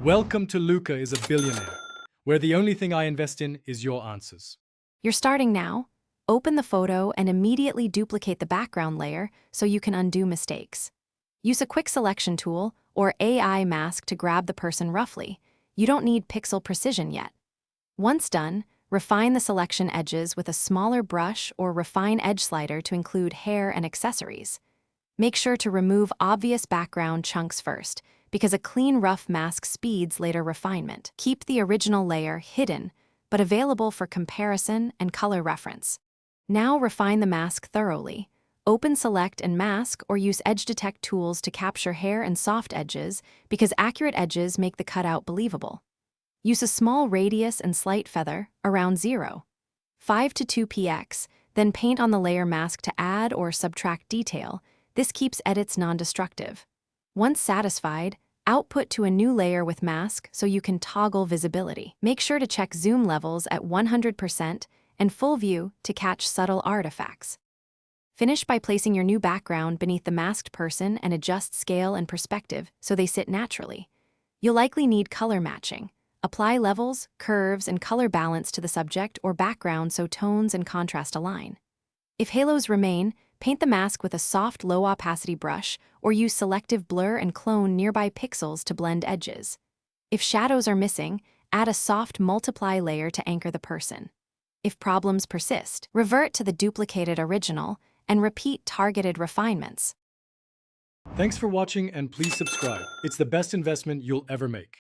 Welcome to Luca is a Billionaire, where the only thing I invest in is your answers. You're starting now. Open the photo and immediately duplicate the background layer so you can undo mistakes. Use a quick selection tool or AI mask to grab the person roughly. You don't need pixel precision yet. Once done, refine the selection edges with a smaller brush or refine edge slider to include hair and accessories. Make sure to remove obvious background chunks first, because a clean rough mask speeds later refinement. Keep the original layer hidden, but available for comparison and color reference. Now refine the mask thoroughly. Open Select and Mask or use Edge Detect tools to capture hair and soft edges, because accurate edges make the cutout believable. Use a small radius and slight feather, around 0.5 to 2 px, then paint on the layer mask to add or subtract detail. This keeps edits non-destructive. Once satisfied, output to a new layer with mask so you can toggle visibility. Make sure to check zoom levels at 100% and full view to catch subtle artifacts. Finish by placing your new background beneath the masked person and adjust scale and perspective so they sit naturally. You'll likely need color matching. Apply levels, curves, and color balance to the subject or background so tones and contrast align. If halos remain, paint the mask with a soft, low-opacity brush or use selective blur and clone nearby pixels to blend edges. If shadows are missing, add a soft multiply layer to anchor the person. If problems persist, revert to the duplicated original and repeat targeted refinements. Thanks for watching and please subscribe. It's the best investment you'll ever make.